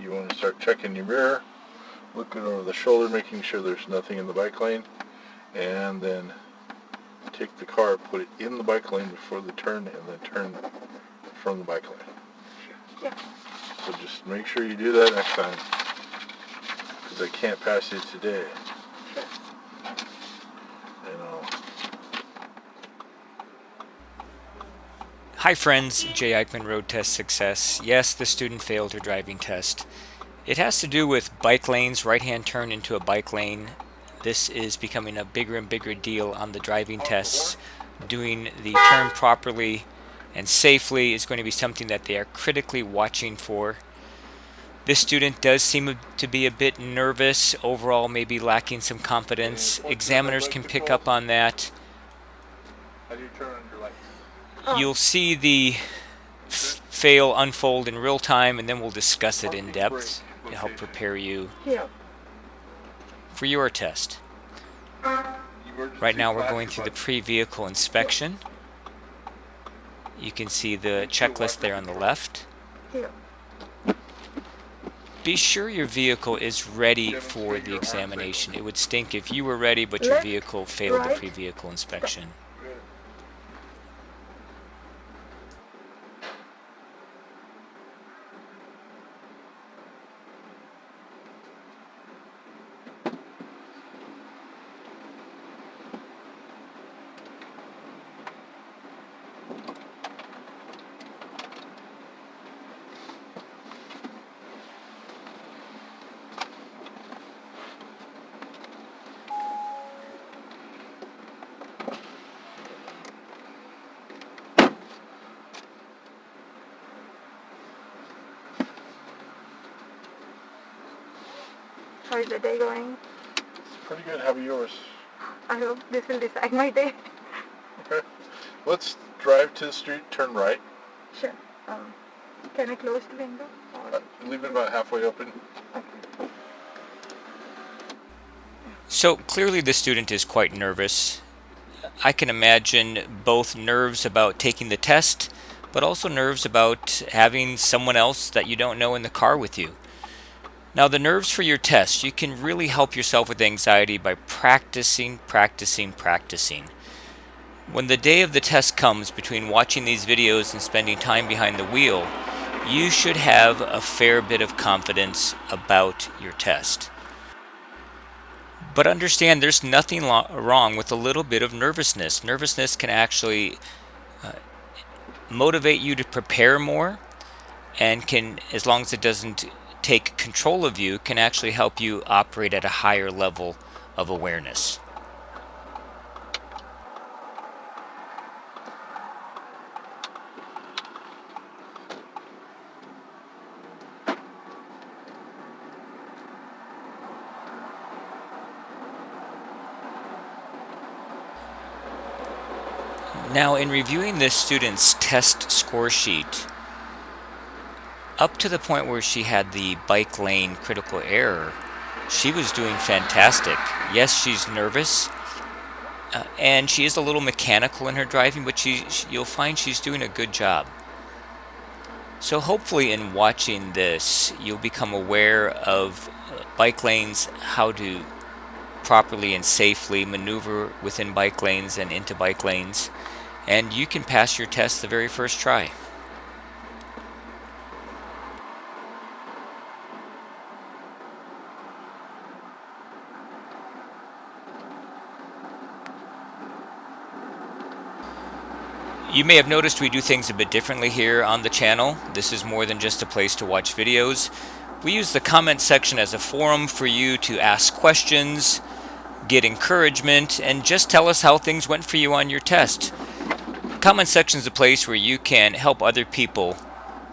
you want to start checking your mirror, looking over the shoulder, making sure there's nothing in the bike lane, and then take the car, put it in the bike lane before the turn, and then turn from the bike lane. Yeah. So just make sure you do that next time, because I can't pass you today. Sure. Hi friends, Jay Eichmann, Road Test Success. Yes, the student failed her driving test. It has to do with bike lanes, right-hand turn into a bike lane. This is becoming a bigger and bigger deal on the driving tests. Doing the turn properly and safely is going to be something that they are critically watching for. This student does seem to be a bit nervous, overall maybe lacking some confidence. Examiners can pick up on that. How do you turn on your lights? You'll see the fail unfold in real time, and then we'll discuss it in depth to help prepare you for your test. Right now we're going through the pre-vehicle inspection. You can see the checklist there on the left. Be sure your vehicle is ready for the examination. It would stink if you were ready but your vehicle failed the pre-vehicle inspection. How is the day going? Pretty good. How about yours? I hope this will decide my day. Okay. Let's drive to the street, turn right. Sure. Can I close the window? Or? Leave it about halfway open. Okay. So clearly the student is quite nervous. I can imagine both nerves about taking the test, but also nerves about having someone else that you don't know in the car with you. Now the nerves for your test, you can really help yourself with anxiety by practicing. When the day of the test comes, between watching these videos and spending time behind the wheel, you should have a fair bit of confidence about your test. But understand there's nothing wrong with a little bit of nervousness. Nervousness can actually motivate you to prepare more, and can, as long as it doesn't take control of you, can actually help you operate at a higher level of awareness. Now, in reviewing this student's test score sheet, up to the point where she had the bike lane critical error, she was doing fantastic. Yes, she's nervous, and she is a little mechanical in her driving, but you'll find she's doing a good job. So hopefully in watching this, you'll become aware of bike lanes, how to properly and safely maneuver within bike lanes and into bike lanes, and you can pass your test the very first try. You may have noticed we do things a bit differently here on the channel. This is more than just a place to watch videos. We use the comment section as a forum for you to ask questions, get encouragement, and just tell us how things went for you on your test. Comment section is a place where you can help other people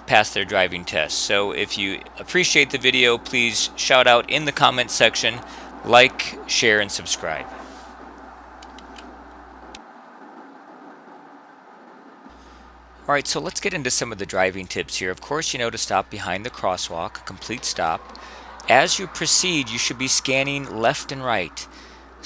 pass their driving test. So if you appreciate the video, please shout out in the comment section, like, share, and subscribe. Alright, so let's get into some of the driving tips here. Of course, you know to stop behind the crosswalk, a complete stop. As you proceed, you should be scanning left and right.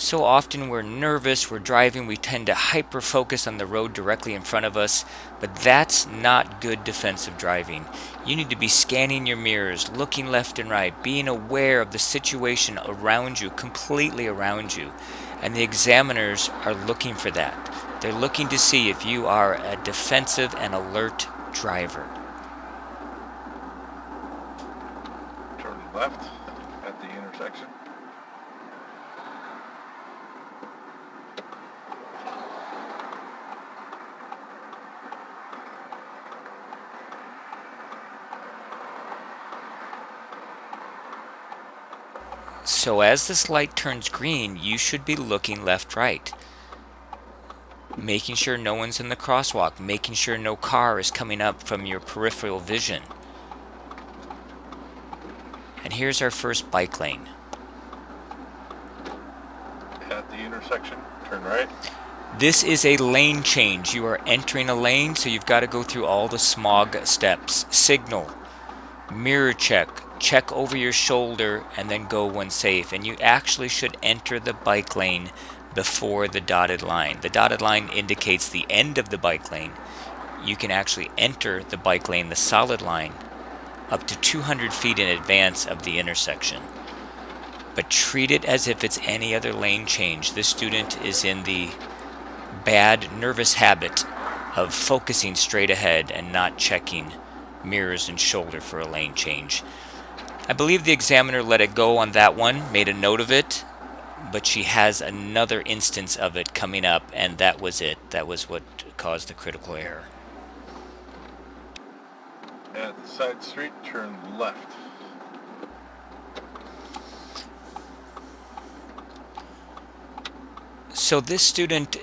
So often we're nervous, we're driving, we tend to hyper focus on the road directly in front of us, but that's not good defensive driving. You need to be scanning your mirrors, looking left and right, being aware of the situation around you, completely around you. And the examiners are looking for that. They're looking to see if you are a defensive and alert driver. Turn left at the intersection. So as this light turns green, you should be looking left-right, making sure no one's in the crosswalk, making sure no car is coming up from your peripheral vision. And here's our first bike lane. At the intersection, turn right. This is a lane change. You are entering a lane, so you've got to go through all the smog steps. Signal, mirror check, check over your shoulder, and then go when safe. And you actually should enter the bike lane before the dotted line. The dotted line indicates the end of the bike lane. You can actually enter the bike lane, the solid line, up to 200 feet in advance of the intersection. But treat it as if it's any other lane change. This student is in the bad, nervous habit of focusing straight ahead and not checking mirrors and shoulder for a lane change. I believe the examiner let it go on that one, made a note of it, but she has another instance of it coming up, and that was it. That was what caused the critical error. At the side street, turn left. So this student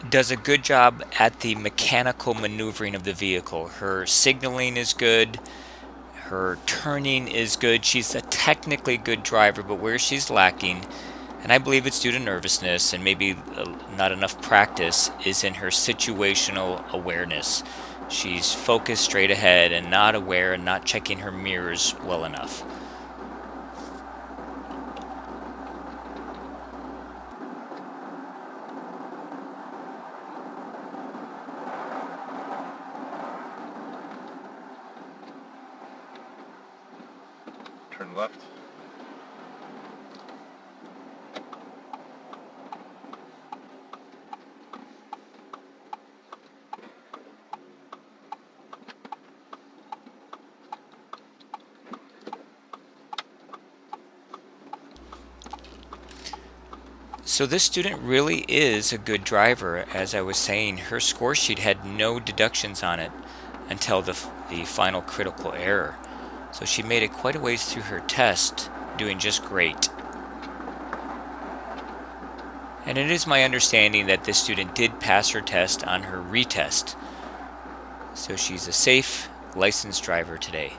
does a good job at the mechanical maneuvering of the vehicle. Her signaling is good. Her turning is good. She's a technically good driver, but where she's lacking, and I believe it's due to nervousness and maybe not enough practice, is in her situational awareness. She's focused straight ahead and not aware and not checking her mirrors well enough. Turn left. So this student really is a good driver. As I was saying, her score sheet had no deductions on it until the final critical error. So she made it quite a ways through her test, doing just great. And it is my understanding that this student did pass her test on her retest. So she's a safe, licensed driver today.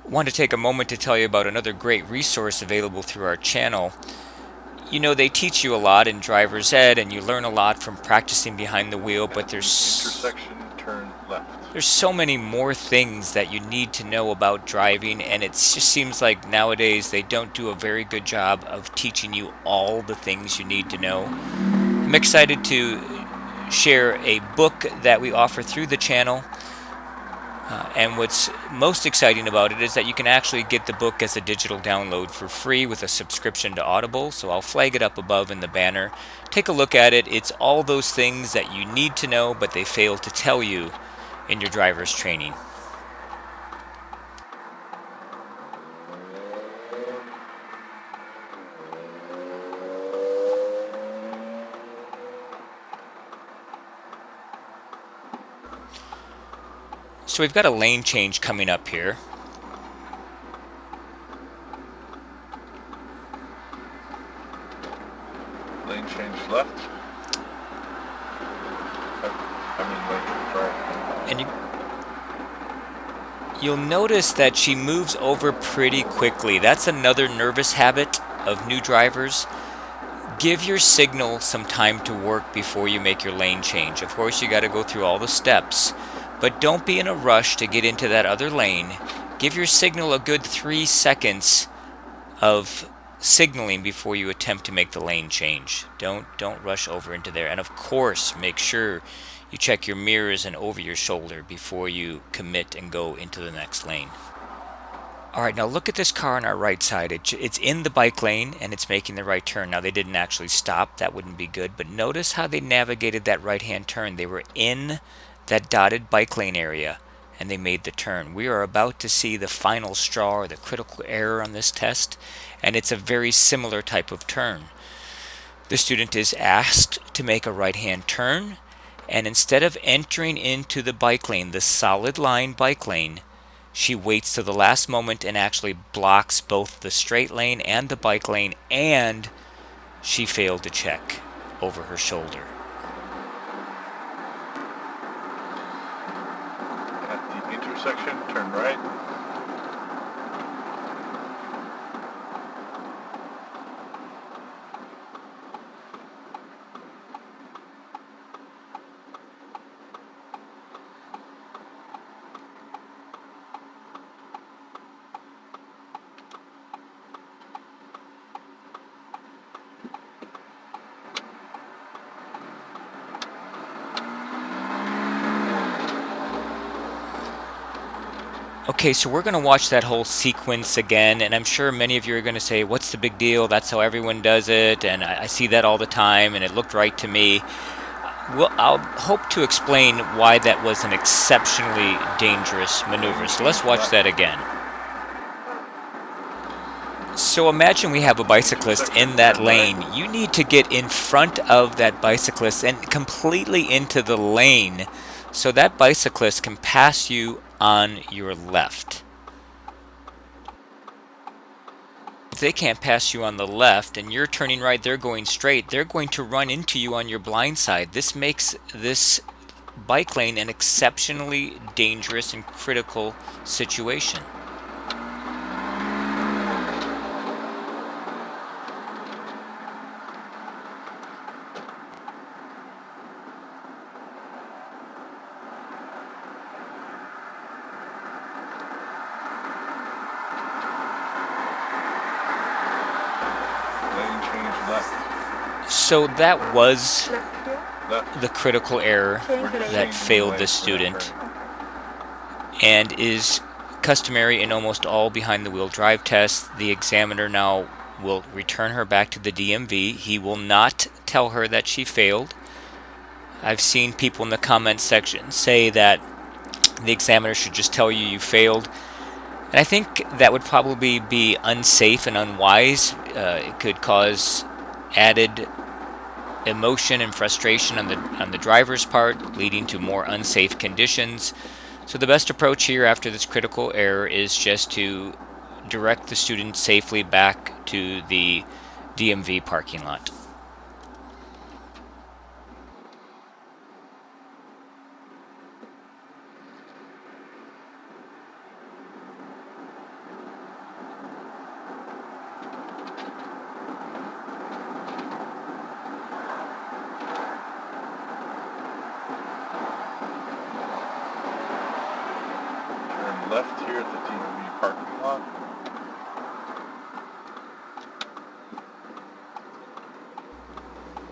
I want to take a moment to tell you about another great resource available through our channel. You know, they teach you a lot in driver's ed and you learn a lot from practicing behind the wheel, but Intersection, turn left. there's so many more things that you need to know about driving, and it just seems like nowadays they don't do a very good job of teaching you all the things you need to know. I'm excited to share a book that we offer through the channel. And what's most exciting about it is that you can actually get the book as a digital download for free with a subscription to Audible. So I'll flag it up above in the banner. Take a look at it. It's all those things that you need to know, but they fail to tell you in your driver's training. So we've got a lane change coming up here. Lane change left. Lane change right. And you'll notice that she moves over pretty quickly. That's another nervous habit of new drivers. Give your signal some time to work before you make your lane change. Of course, you got to go through all the steps, but don't be in a rush to get into that other lane. Give your signal a good 3 seconds of signaling before you attempt to make the lane change. Don't rush over into there. And of course, make sure you check your mirrors and over your shoulder before you commit and go into the next lane. Alright, now look at this car on our right side. It's in the bike lane and it's making the right turn. Now they didn't actually stop, that wouldn't be good, but notice how they navigated that right-hand turn. They were in that dotted bike lane area and they made the turn. We are about to see the final straw or the critical error on this test, and it's a very similar type of turn. The student is asked to make a right-hand turn, and instead of entering into the bike lane, the solid line bike lane, she waits to the last moment and actually blocks both the straight lane and the bike lane, and she failed to check over her shoulder. At the intersection, turn right. Okay, so we're going to watch that whole sequence again, and I'm sure many of you are going to say, what's the big deal? That's how everyone does it, and I see that all the time, and it looked right to me. Well, I'll hope to explain why that was an exceptionally dangerous maneuver. So let's watch that again. So imagine we have a bicyclist in that lane. You need to get in front of that bicyclist and completely into the lane so that bicyclist can pass you on your left. If they can't pass you on the left and you're turning right, they're going straight, they're going to run into you on your blind side. This makes this bike lane an exceptionally dangerous and critical situation. Lane change left. So that was Left here. the critical error Change the lane. that failed the student, and is customary in almost all behind-the-wheel drive tests. The examiner now will return her back to the DMV. He will not tell her that she failed. I've seen people in the comments section say that the examiner should just tell you failed. And I think that would probably be unsafe and unwise. It could cause added emotion and frustration on the driver's part, leading to more unsafe conditions. So the best approach here after this critical error is just to direct the student safely back to the DMV parking lot. Turn left here at the DMV parking lot.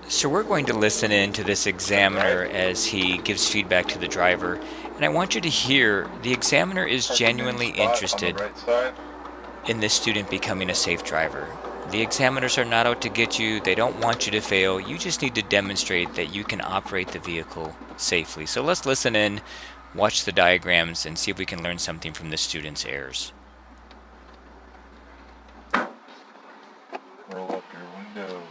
So we're going to listen in to this examiner as he gives feedback to the driver. And I want you to hear the examiner is genuinely interested On the right side. in this student becoming a safe driver. The examiners are not out to get you. They don't want you to fail. You just need to demonstrate that you can operate the vehicle safely. So let's listen in, watch the diagrams, and see if we can learn something from the student's errors. Roll up your window.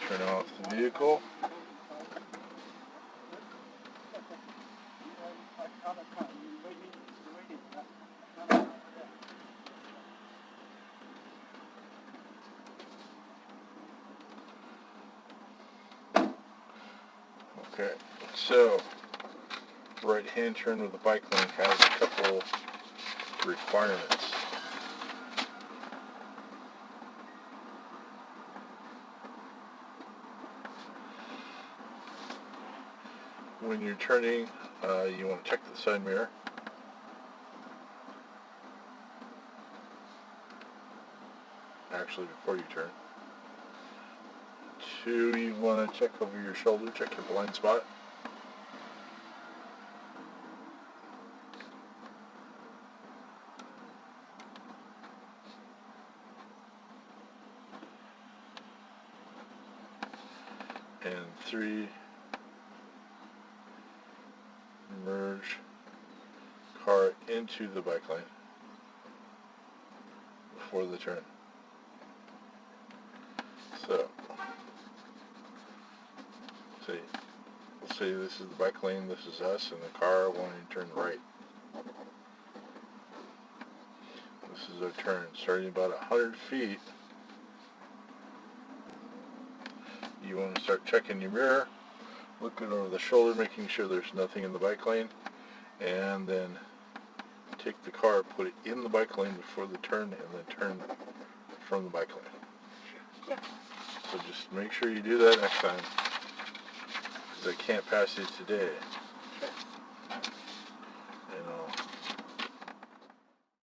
Turn off the vehicle. Okay, so right-hand turn with the bike lane has a couple requirements. When you're turning, you want to check the side mirror. Actually, before you turn. 2, you want to check over your shoulder, check your blind spot. And 3, merge car into the bike lane before the turn. So, let's say this is the bike lane, this is us, and the car wanting to turn right. This is our turn. Starting about 100 feet, you want to start checking your mirror, looking over the shoulder, making sure there's nothing in the bike lane, and then take the car, put it in the bike lane before the turn, and then turn from the bike lane. Yeah. So just make sure you do that next time, because I can't pass you today.